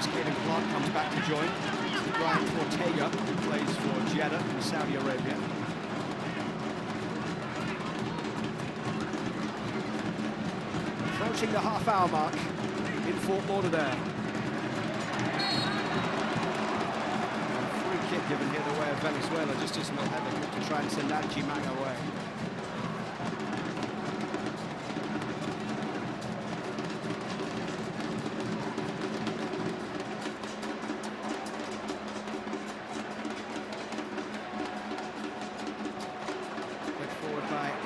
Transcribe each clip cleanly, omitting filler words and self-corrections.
as Caden Clark comes back to join. Brian Ortega, who plays for Jeddah in Saudi Arabia. Approaching the half-hour mark in Fort Lauderdale. Free kick given here the way of Venezuela, just as Milhevic to try and send Adjimang away.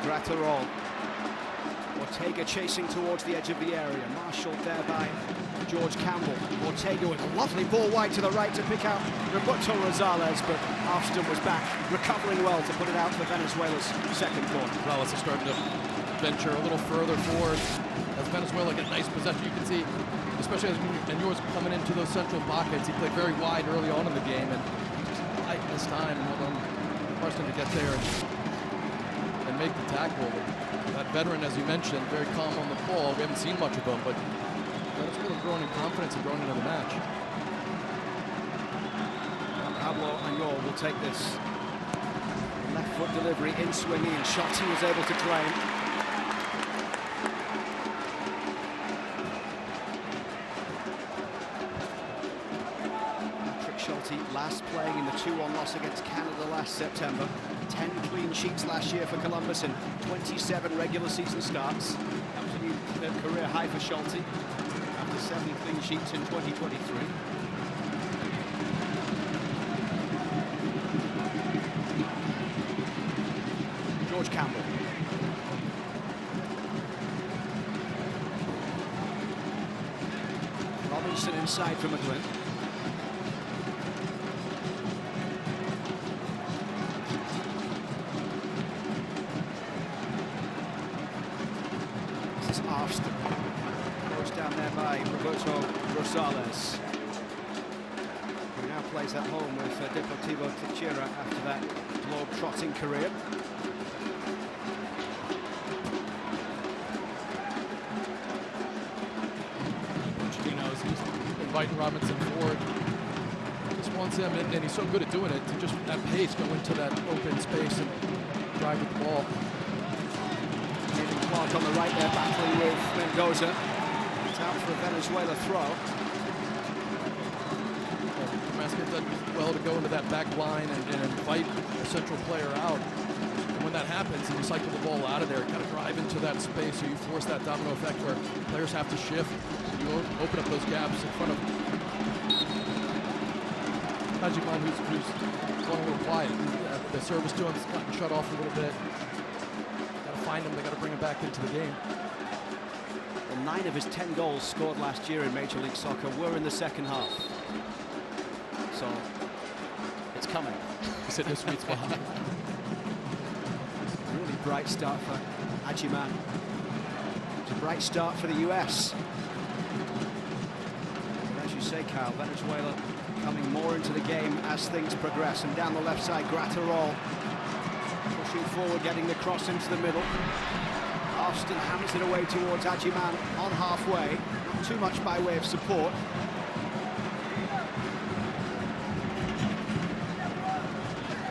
Gratterol. Ortega chasing towards the edge of the area, marshalled there by George Campbell. Ortega with a lovely ball wide to the right to pick out Roberto Rosales, but Alston was back, recovering well to put it out for Venezuela's second goal. Well, it's starting to venture a little further forward as Venezuela get nice possession. You can see, especially as Anyor's coming into those central pockets, he played very wide early on in the game, and tight this time, Preston to get there and make the tackle. That veteran, as you mentioned, very calm on the ball. We haven't seen much of him, but Venezuela growing in confidence and growing into the match. Pablo Anyor will take this left foot delivery in swinging, and Schulte was able to claim. Schulte last playing in the 2-1 loss against Canada last September. 10 clean sheets last year for Columbus and 27 regular season starts. Absolute career high for Schulte after 7 clean sheets in 2023. George Campbell. Robinson inside for McGlynn. Pushed down there by Roberto Rosales, who now plays at home with Deportivo Táchira after that globe-trotting career. Pochettino's inviting Robinson forward. Just wants him, and he's so good at doing it, to just at pace go into that open space and drive with the ball. Clark on the right there, battling with Mendoza. It's out for a Venezuela throw. Mascot done well to go into that back line and invite a central player out. And when that happens, and you cycle the ball out of there, you got to drive into that space, so you force that domino effect where players have to shift. You open up those gaps in front of Adjimang, who's going a little quiet. The service to him's gotten shut off a little bit. Find him, they got to bring him back into the game. Well, 9 of his 10 goals scored last year in Major League Soccer were in the second half. So it's coming. It's at his sweet spot. Really bright start for Adjimang. It's a bright start for the US. But as you say, Kyle, Venezuela coming more into the game as things progress. And down the left side, Gratterol pushing forward, getting the cross into the middle. Austin hammers it away towards Adjimang on halfway. Not too much by way of support.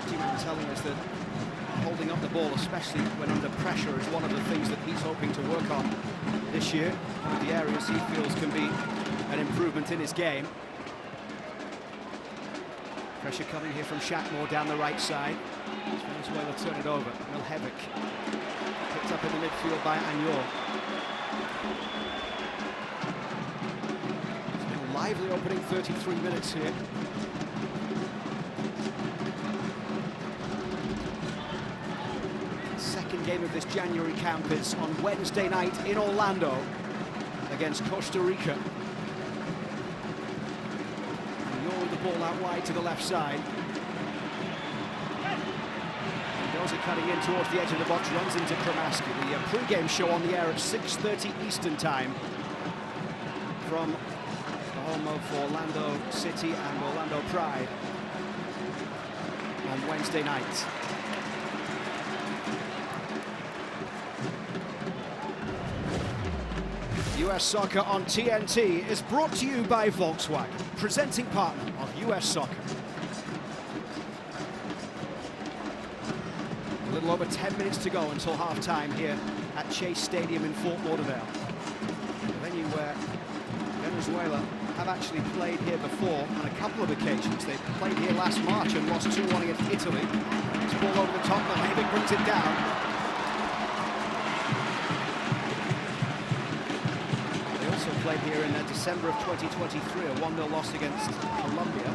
Adjimang telling us that holding up the ball, especially when under pressure, is one of the things that he's hoping to work on this year. One of the areas he feels can be an improvement in his game. Pressure coming here from Shackmore down the right side. Venezuela turn it over. Milhevic picked up in the midfield by Anyor. It's been a lively opening 33 minutes here. Second game of this January camp is on Wednesday night in Orlando against Costa Rica. Anyor with the ball out wide to the left side. Mendoza cutting in towards the edge of the box, runs into Kramaski. The pre-game show on the air at 6:30 Eastern time from the home of Orlando City and Orlando Pride on Wednesday night. US Soccer on TNT is brought to you by Volkswagen, presenting partner of US Soccer. A little over 10 minutes to go until half-time here at Chase Stadium in Fort Lauderdale. A venue where Venezuela have actually played here before on a couple of occasions. They played here last March and lost 2-1 against Italy. It's ball over the top, Levic brings it down. Played here in December of 2023, a 1-0 loss against Colombia.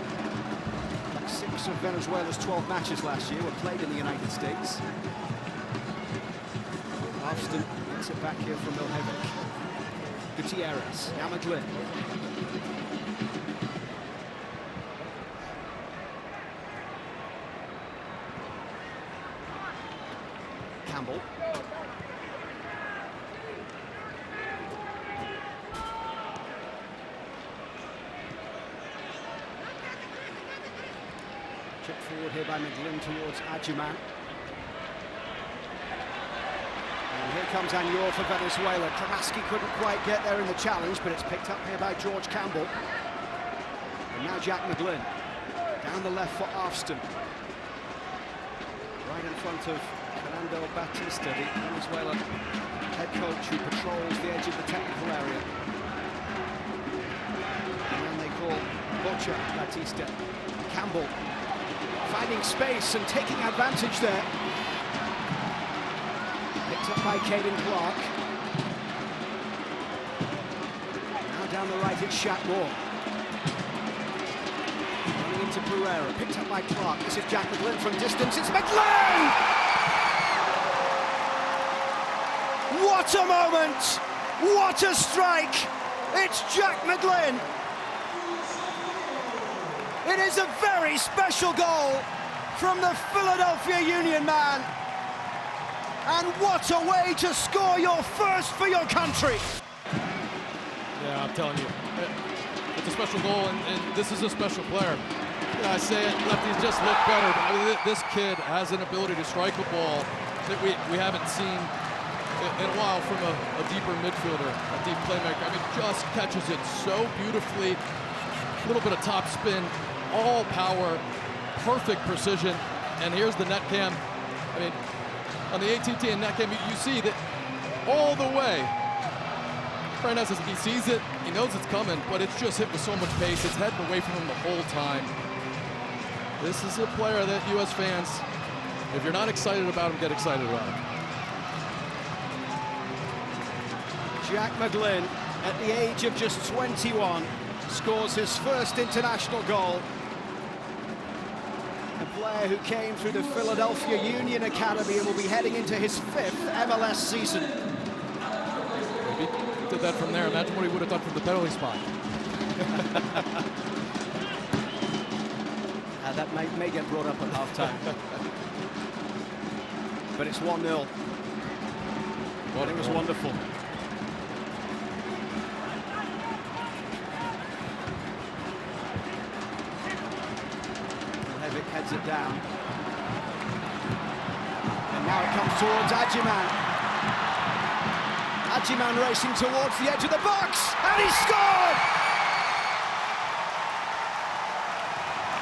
Like 6 of Venezuela's 12 matches last year were played in the United States. Alston gets it back here from Levic. Gutierrez, now McGlynn. Campbell. Chip forward here by McGlynn towards Adjuman. And here comes Anyor for Venezuela. Kramaski couldn't quite get there in the challenge, but it's picked up here by George Campbell. And now Jack McGlynn. Down the left for Alston. Right in front of Fernando Batista, the Venezuela head coach who patrols the edge of the technical area. And then they call Bocha Batista. Campbell finding space and taking advantage there. Picked up by Caden Clark. Now down the right it's Shaq Moore. Running into Pereira, picked up by Clark. This is Jack McGlynn from distance, it's McGlynn! What a moment! What a strike! It's Jack McGlynn! It is a very special goal from the Philadelphia Union man. And what a way to score your first for your country. Yeah, I'm telling you, it's a special goal, and this is a special player. Yeah, I say it, lefties just look better. I mean, this kid has an ability to strike a ball that we haven't seen in a while from a deeper midfielder, a deep playmaker. I mean, just catches it so beautifully. A little bit of top spin, all power, perfect precision. And here's the net cam. I mean, on the ATT and net cam, you see that all the way. Fernandez, he sees it, he knows it's coming, but it's just hit with so much pace. It's heading away from him the whole time. This is a player that U.S. fans, if you're not excited about him, get excited about him. Jack McGlynn, at the age of just 21, scores his first international goal. A player who came through the Philadelphia Union Academy and will be heading into his 5th MLS season. Maybe he did that from there. Imagine what he would have done from the penalty spot. That may get brought up at halftime. But it's 1-0. Well, it was wonderful. Levic heads it down. And now it comes towards Adjuman. Adjuman racing towards the edge of the box, and he scored!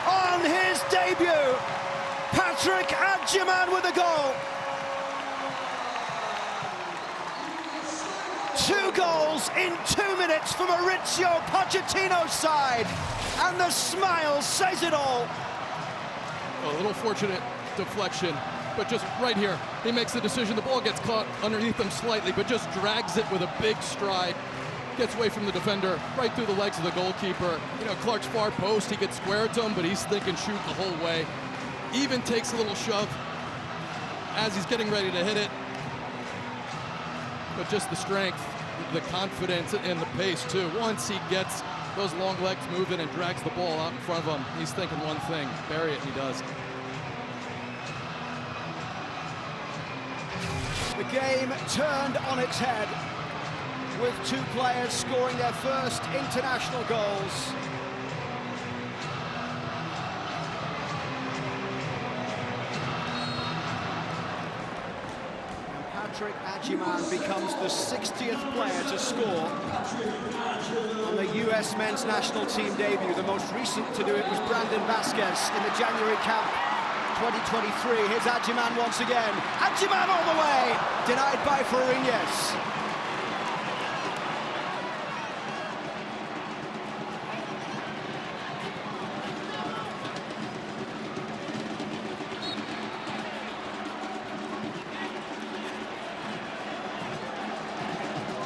On his debut, Patrick Adjuman with a goal. 2 goals in 2 minutes for Mauricio Pochettino's side, and the smile says it all. A little fortunate deflection, but just right here, he makes the decision. The ball gets caught underneath him slightly, but just drags it with a big stride. Gets away from the defender, right through the legs of the goalkeeper. You know, Clark's far post, he gets square to him, but he's thinking shoot the whole way. Even takes a little shove as he's getting ready to hit it. But just the strength, the confidence, and the pace too. Once he gets those long legs moving and drags the ball out in front of him, he's thinking one thing, bury it, and he does. The game turned on its head, with 2 players scoring their first international goals. And Patrick Adjiman becomes the 60th player to score on the US men's national team debut. The most recent to do it was Brandon Vasquez in the January camp 2023. Here's Adjiman once again. Adjiman all the way! Denied by Fariñas.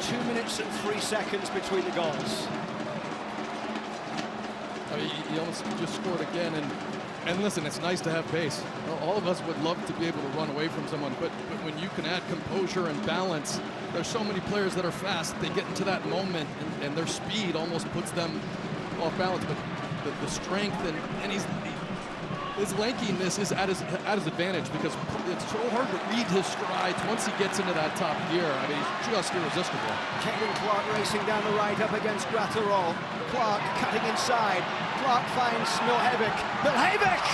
2 minutes and 3 seconds between the goals. I mean, he almost just scored again, and listen, it's nice to have pace. All of us would love to be able to run away from someone, but when you can add composure and balance, there's so many players that are fast, they get into that moment, and their speed almost puts them off balance, but the strength and his lankiness is at his advantage, because it's so hard to read his strides once he gets into that top gear. I mean, he's just irresistible. Kevin Clark racing down the right up against Gratterol. Clark cutting inside. Clark finds Milhevic. Milhevic!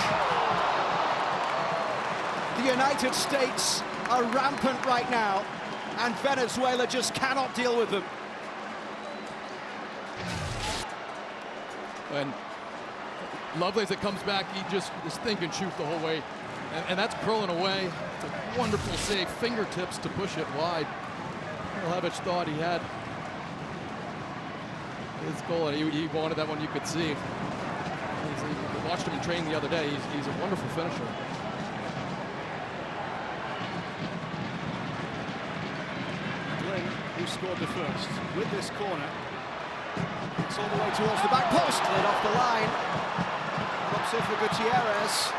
The United States are rampant right now, and Venezuela just cannot deal with them. And Lovelace, it comes back, he just is think and shoot the whole way. And that's curling away. It's a wonderful save, fingertips to push it wide. Milhevic thought he had his goal, and he wanted that one, you could see. We watched him train the other day. He's a wonderful finisher. Glynn, who scored the first, with this corner. It's all the way towards the back post, led off the line. Drops it for Gutierrez.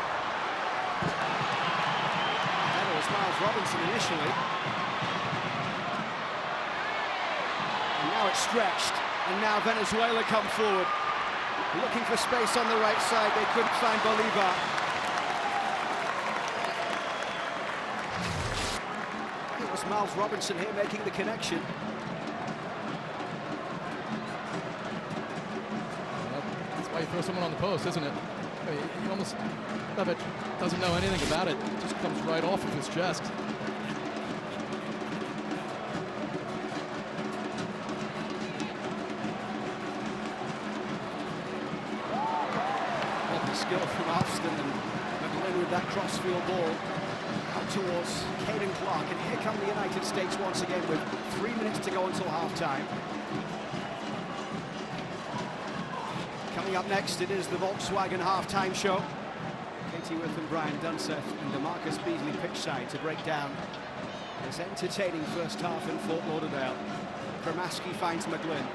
That was Miles Robinson initially. And now it's stretched. And now Venezuela come forward. Looking for space on the right side. They couldn't find Bolivar. It was Miles Robinson here making the connection. That's why you throw someone on the post, isn't it? I mean, he almost, Levitt doesn't know anything about it. It just comes right off of his chest. What the skill from Alston, and McGlynn with that crossfield ball out towards Caden Clark. And here come the United States once again with 3 minutes to go until half-time. Coming up next, it is the Volkswagen halftime show. Katie Worth and Brian Dunseth and DeMarcus Beasley pitchside to break down this entertaining first half in Fort Lauderdale. Kramaski finds McGlynn.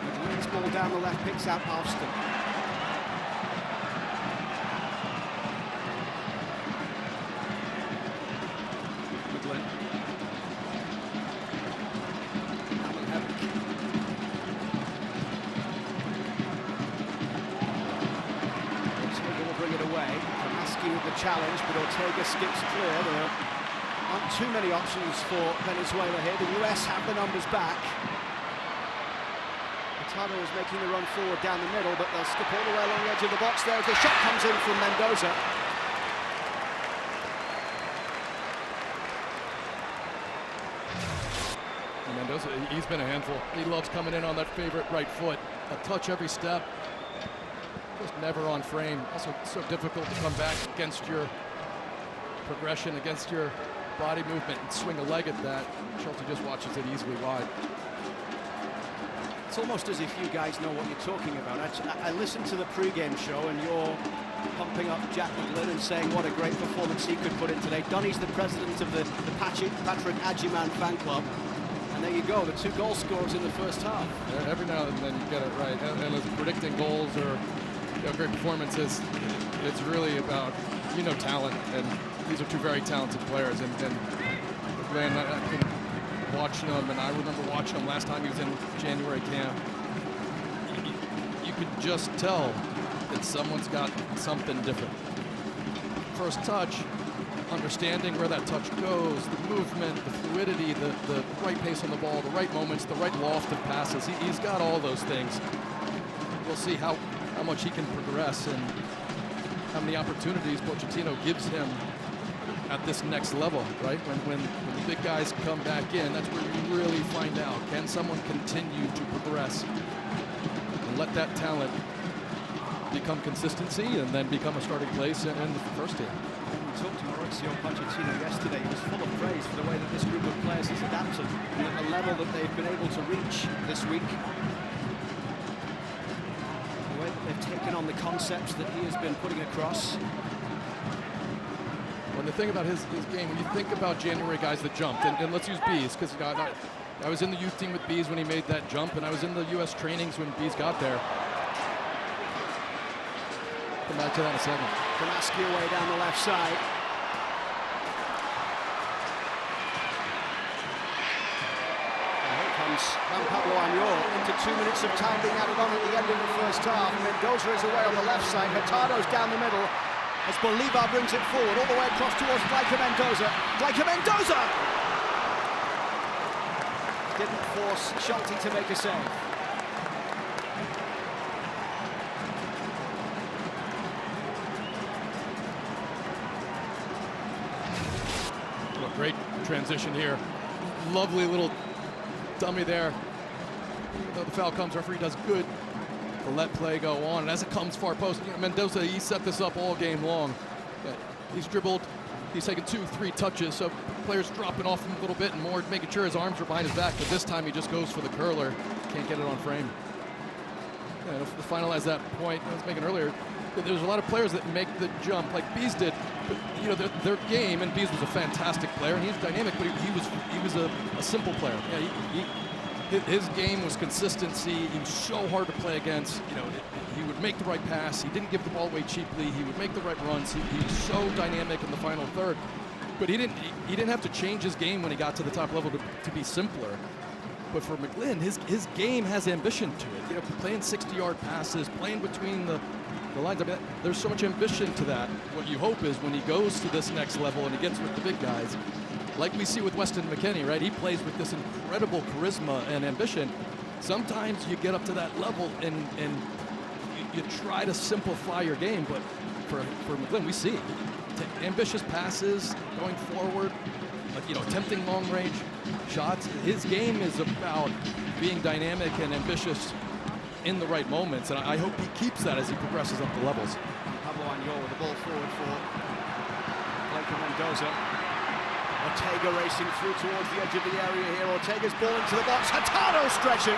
McGlynn's ball down the left, picks out Alston. McGlynn. Bring it away. Kramaski with the challenge, but Ortega skips clear. There aren't too many options for Venezuela here. The US have the numbers back. Hurtado is making the run forward down the middle, but they'll skip all the way along the edge of the box there as the shot comes in from Mendoza. Mendoza, he's been a handful. He loves coming in on that favorite right foot. A touch every step. Just never on frame. Also so difficult to come back against your progression, against your body movement, and swing a leg at that. Schulte just watches it easily wide. It's almost as if you guys know what you're talking about. I listened to the pre-game show, and you're pumping up Jack McGlynn and saying what a great performance he could put in today. Donny's the president of the Patrick Adjiman fan club. And there you go, the 2 goal scorers in the first half. Every now and then you get it right. And as predicting goals or great performances, it's really about, talent, and these are 2 very talented players. And Glenn, I've been watching them, and I remember watching him last time he was in January camp. You could just tell that someone's got something different. First touch, understanding where that touch goes, the movement, the fluidity, the right pace on the ball, the right moments, the right loft of passes. He's got all those things. We'll see how much he can progress and how many opportunities Pochettino gives him at this next level, right? When the big guys come back in, that's where you really find out, can someone continue to progress and let that talent become consistency and then become a starting place in the first team. We talked to Maurizio Pochettino yesterday. He was full of praise for the way that this group of players has adapted and at the level that they've been able to reach this week. The way that they've taken on the concepts that he has been putting across. Well, the thing about his game, when you think about January guys that jumped, and let's use Bees, because I was in the youth team with Bees when he made that jump, and I was in the U.S. trainings when Bees got there. Come back to that in a second. Kanaski away down the left side. And here comes Juan Pablo Añor into 2 minutes of time being added on at the end of the first half. Mendoza is away on the left side. Hurtado's down the middle as Bolivar brings it forward all the way across towards Gleica Mendoza. Gleica Mendoza! Didn't force Schulte to make a save. Great transition here. Lovely little dummy there. Though the foul comes, referee does good to let play go on. And as it comes far post, Mendoza, he set this up all game long. He's dribbled, he's taken 2-3 touches, so players dropping off him a little bit and more making sure his arms are behind his back, but this time he just goes for the curler. Can't get it on frame. Yeah, to finalize that point I was making earlier, there's a lot of players that make the jump like Bees did, but you know their game, and Bees was a fantastic player and he's dynamic, but he was a simple player. Yeah, his game was consistency. He was so hard to play against. You know, he would make the right pass. He didn't give the ball away cheaply. He would make the right runs. He was so dynamic in the final third, but he didn't have to change his game when he got to the top level to be simpler. But for McGlynn, his game has ambition to it. You know, playing 60-yard passes, playing between the lines. I mean, there's so much ambition to that. What you hope is when he goes to this next level and he gets with the big guys, like we see with Weston McKennie, right? He plays with this incredible charisma and ambition. Sometimes you get up to that level and you try to simplify your game, but for McGlynn, we see ambitious passes, going forward, you know, attempting long-range shots. His game is about being dynamic and ambitious in the right moments, and I hope he keeps that as he progresses up the levels. Pablo Añor with the ball forward for Gleica Mendoza. Ortega racing through towards the edge of the area here. Ortega's ball into the box. Hurtado stretching.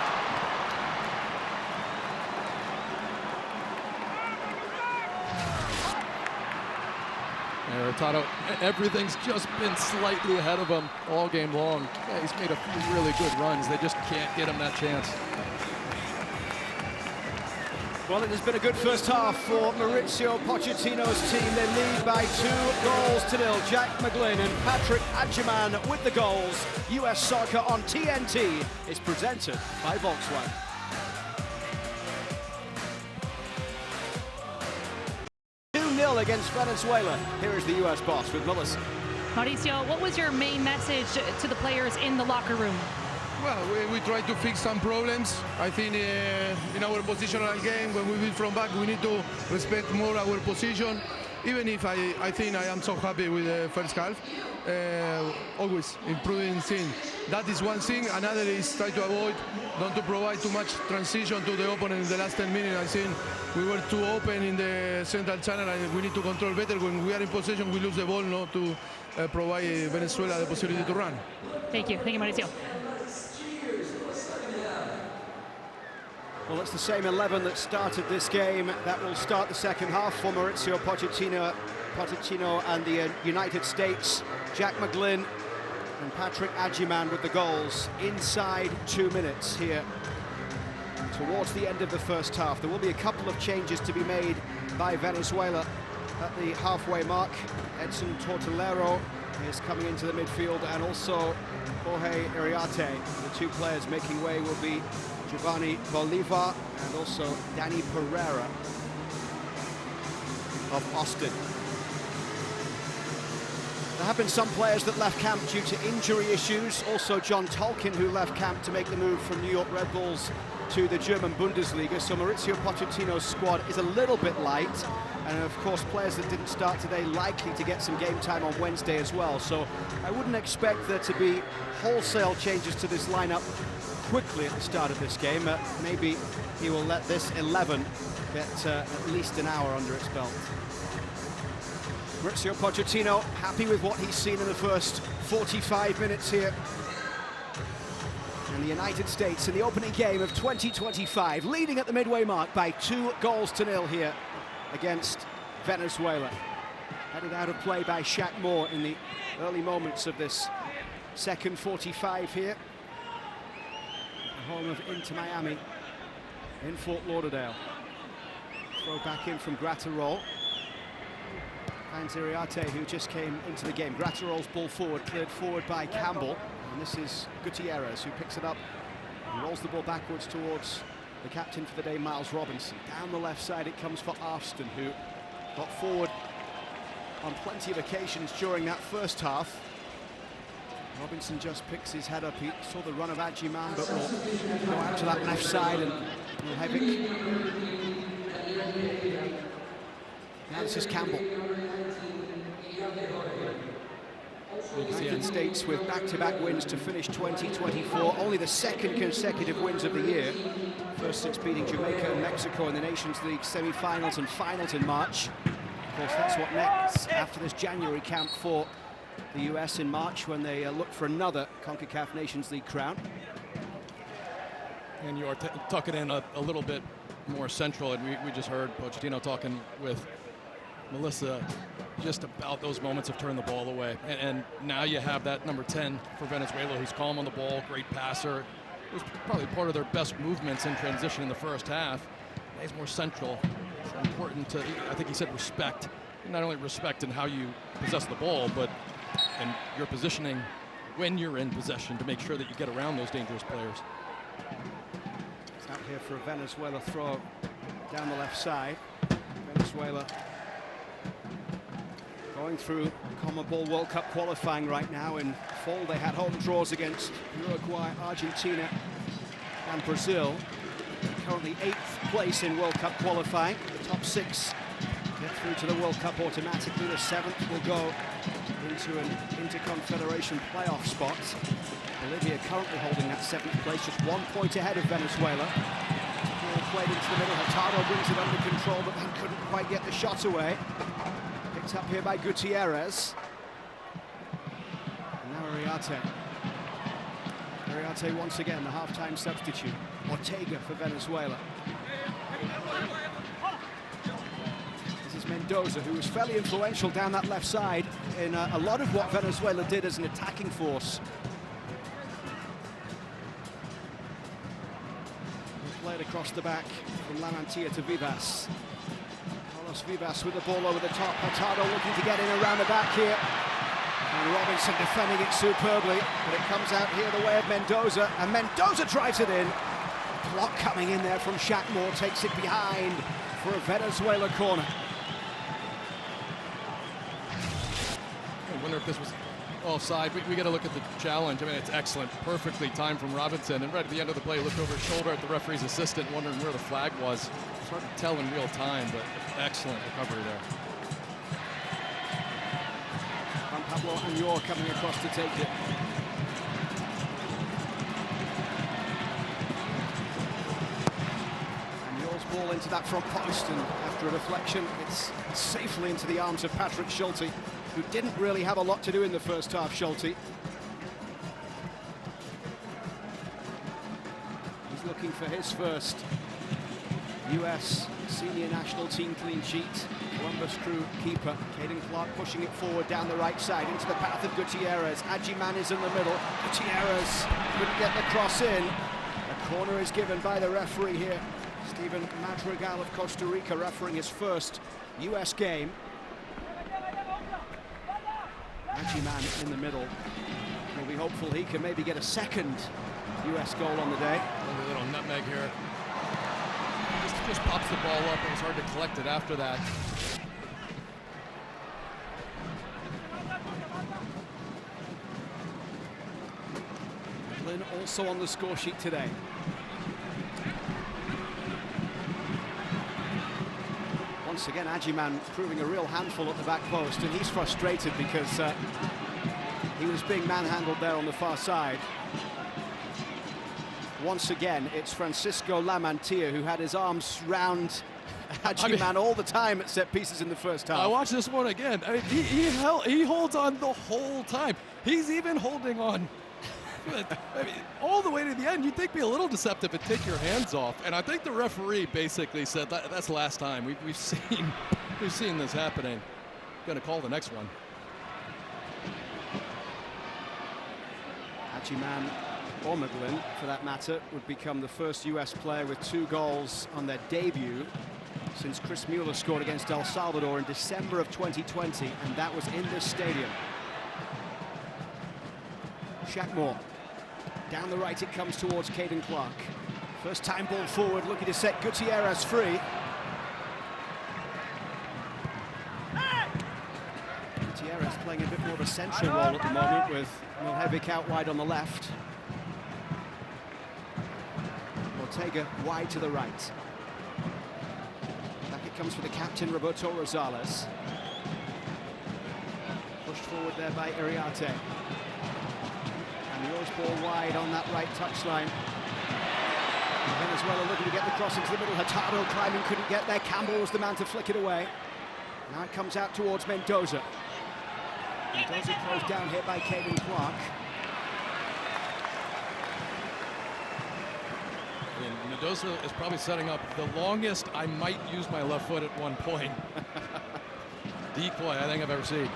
Hurtado, everything's just been slightly ahead of him all game long. Yeah, he's made a few really good runs. They just can't get him that chance. Well, it has been a good first half for Maurizio Pochettino's team. They lead by 2-0. Jack McGlynn and Patrick Adjiman with the goals. US Soccer on TNT is presented by Volkswagen. Against Venezuela. Here is the US boss with Melissa. Mauricio, what was your main message to the players in the locker room? Well, we try to fix some problems. I think in our positional game, when we build from back, we need to respect more our position. Even if I think I am so happy with the first half, always improving thing. That is one thing. Another is try to avoid, not to provide too much transition to the opponent in the last 10 minutes. I think we were too open in the central channel, and we need to control better. When we are in possession, we lose the ball, not to provide Venezuela the possibility to run. Thank you, Mauricio. Well, it's the same 11 that started this game. That will start the second half for Maurizio Pochettino and the United States. Jack McGlynn and Patrick Adjiman with the goals inside 2 minutes here towards the end of the first half. There will be a couple of changes to be made by Venezuela at the halfway mark. Edson Tortolero is coming into the midfield, and also Jorge Iriarte. The two players making way will be Giovanni Bolivar and also Danny Pereira of Austin. There have been some players that left camp due to injury issues. Also John Tolkien, who left camp to make the move from New York Red Bulls to the German Bundesliga. So Maurizio Pochettino's squad is a little bit light. And of course, players that didn't start today likely to get some game time on Wednesday as well. So I wouldn't expect there to be wholesale changes to this lineup quickly at the start of this game. Maybe he will let this 11 get at least an hour under its belt. Mauricio Pochettino happy with what he's seen in the first 45 minutes here. And the United States in the opening game of 2025, leading at the midway mark by 2-0 here against Venezuela. Headed out of play by Shaq Moore in the early moments of this second 45 here. The home of Inter Miami in Fort Lauderdale. Throw back in from Gratterol. Finds Iriarte, who just came into the game. Gratterol's ball forward, cleared forward by Campbell. And this is Gutierrez, who picks it up and rolls the ball backwards towards the captain for the day, Miles Robinson. Down the left side it comes for Arston, who got forward on plenty of occasions during that first half. Robinson just picks his head up. He saw the run of Adjiman, but will go out to that left side and Hevic. Now this is Campbell. United States with back-to-back wins to finish 2024, only the second consecutive wins of the year. First since beating Jamaica and Mexico in the Nations League semi-finals and finals in March. Of course, that's what next after this January camp for the US in March, when they look for another CONCACAF Nations League crown. And you are tucking in a little bit more central, and we just heard Pochettino talking with Melissa just about those moments of turning the ball away. And now you have that number 10 for Venezuela, who's calm on the ball, great passer. It was probably part of their best movements in transition in the first half. He's more central. It's important to, I think he said, respect. Not only respect in how you possess the ball, but in your positioning when you're in possession to make sure that you get around those dangerous players. It's out here for a Venezuela throw down the left side. Venezuela going through CONMEBOL World Cup qualifying right now. In fall, they had home draws against Uruguay, Argentina, and Brazil. Currently 8th place in World Cup qualifying. The top 6 get through to the World Cup automatically. The 7th will go into an Interconfederation playoff spot. Bolivia currently holding that 7th place, just 1 point ahead of Venezuela. Ball played into the middle. Hurtado brings it under control, but then couldn't quite get the shot away. Picked up here by Gutierrez. And now Iriarte. Iriarte once again, the half-time substitute. Ortega for Venezuela. This is Mendoza, who was fairly influential down that left side in a lot of what Venezuela did as an attacking force. Played across the back from La Mantilla to Vivas. Carlos Vivas with the ball over the top. Hurtado looking to get in around the back here. And Robinson defending it superbly, but it comes out here the way of Mendoza, and Mendoza drives it in. Block coming in there from Shaq Moore, takes it behind for a Venezuela corner. I wonder if this was offside. We got to look at the challenge. I mean, it's excellent, perfectly timed from Robinson, and right at the end of the play, looked over his shoulder at the referee's assistant, wondering where the flag was. It's hard to tell in real time, but excellent recovery there. Juan Pablo Añor coming across to take it. Añor's ball into that front post, and after a deflection, it's safely into the arms of Patrick Schulte, who didn't really have a lot to do in the first half. Schulte. He's looking for his first US senior national team clean sheet. Columbus Crew keeper Caden Clark pushing it forward down the right side into the path of Gutierrez. Adjiman is in the middle. Gutierrez couldn't get the cross in. A corner is given by the referee here. Steven Madrigal of Costa Rica refereeing his first US game. Adjiman in the middle. We'll be hopeful he can maybe get a second US goal on the day. A little nutmeg here. Just pops the ball up. It was hard to collect it after that. Lynn also on the score sheet today. once again, Ajiman proving a real handful at the back post, and he's frustrated because he was being manhandled there on the far side. Once again, it's Francisco Lamantia who had his arms round Ajiman all the time at set pieces in the first half. I watched this one again. I mean, he holds on the whole time. He's even holding on I mean, all the way to the end. You'd think be a little deceptive and take your hands off. And I think the referee basically said that's the last time we've seen this happening. Going to call the next one. Ajiman, or McGlynn for that matter, would become the first US player with 2 goals on their debut since Chris Mueller scored against El Salvador in December of 2020, and that was in this stadium. Shackmore. Down the right it comes towards Caden Clark. First time ball forward, looking to set Gutierrez free. Gutierrez playing a bit more of a central role at the moment with Milhevic out wide on the left. Ortega wide to the right. Back it comes for the captain, Roberto Rosales. Pushed forward there by Iriarte. And the Oz ball wide on that right touchline. Venezuela looking to get the cross into the middle. Hurtado climbing, couldn't get there. Campbell was the man to flick it away. Now it comes out towards Mendoza. Mendoza closed down here by Caden Clark. And Mendoza is probably setting up the longest I might use my left foot at one point. Decoy I think I've ever seen.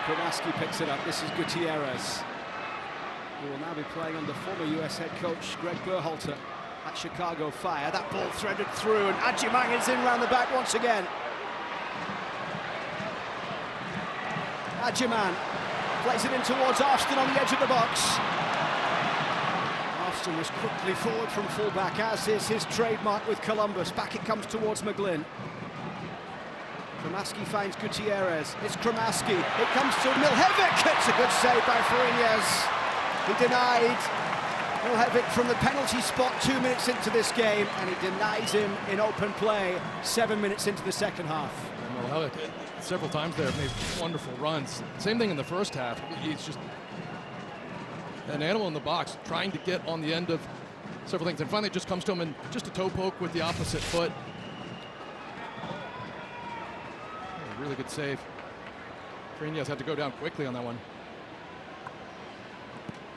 Kramaski picks it up. This is Gutierrez, who will now be playing under former US head coach Greg Berhalter at Chicago Fire. That ball threaded through, and Ajiman is in round the back once again. Ajiman plays it in towards Austin on the edge of the box. Austin was quickly forward from fullback, as is his trademark with Columbus. Back it comes towards McGlynn. Kramaski finds Gutierrez. It's Kramaski. It comes to Milhevic. It's a good save by Fariñas. He denied Milhevic from the penalty spot 2 minutes into this game, and he denies him in open play 7 minutes into the second half. Milhevic several times there made wonderful runs. Same thing in the first half. He's just an animal in the box, trying to get on the end of several things, and finally it just comes to him and just a toe poke with the opposite foot. Really good save. Fariñas had to go down quickly on that one.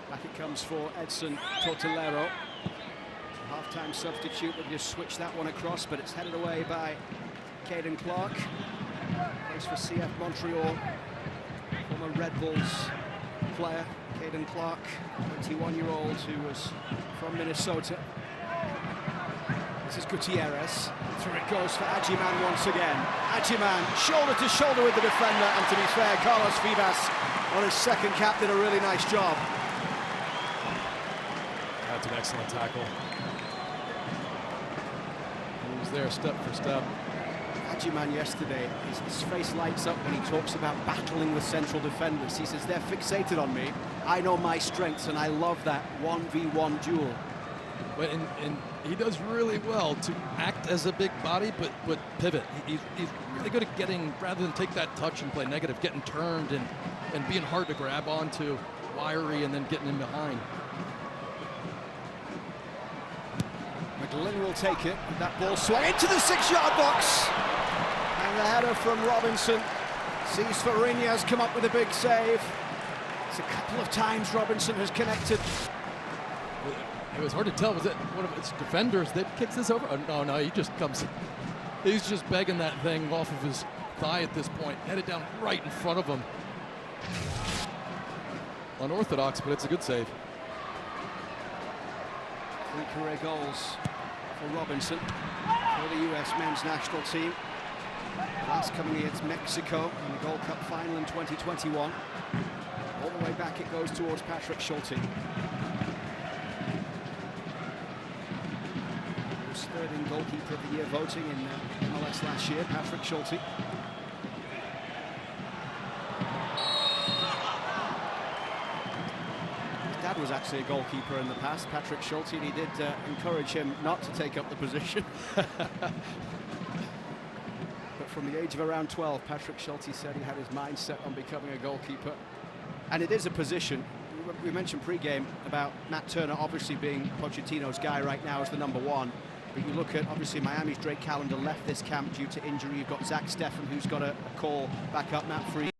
Back it comes for Edson Tortolero. Half-time substitute, they'll just switch that one across, but it's headed away by Caden Clark. Plays for CF Montreal, former Red Bulls player, Caden Clark, 21-year-old who was from Minnesota. This is Gutierrez. Through it goes for Ajiman once again. Ajiman shoulder to shoulder with the defender, and to be fair, Carlos Vivas on his second cap did a really nice job. That's an excellent tackle. He was there step for step. Ajiman yesterday, his face lights up when he talks about battling with central defenders. He says, they're fixated on me. I know my strengths, and I love that 1v1 duel. But and he does really well to act as a big body, but pivot. He's really good at getting, rather than take that touch and play negative, getting turned and being hard to grab onto, wiry, and then getting in behind. McGlynn will take it. That ball swung into the 6-yard box. And the header from Robinson sees Fariñas come up with a big save. It's a couple of times Robinson has connected. It was hard to tell. Was it one of its defenders that kicks this over? Oh, no, he just comes. He's just begging that thing off of his thigh at this point. Headed down right in front of him. Unorthodox, but it's a good save. 3 career goals for Robinson for the US men's national team. The last coming against Mexico in the Gold Cup final in 2021. All the way back it goes towards Patrick Schulte. Third in goalkeeper of the year voting in MLS last year, Patrick Schulte. His dad was actually a goalkeeper in the past, Patrick Schulte, and he did encourage him not to take up the position. From the age of around 12, Patrick Schulte said he had his mind set on becoming a goalkeeper. And it is a position. We mentioned pre-game about Matt Turner obviously being Pochettino's guy right now as the #1. But you look at, obviously, Miami's Drake Callender left this camp due to injury. You've got Zach Steffen, who's got a call back up, Matt Free.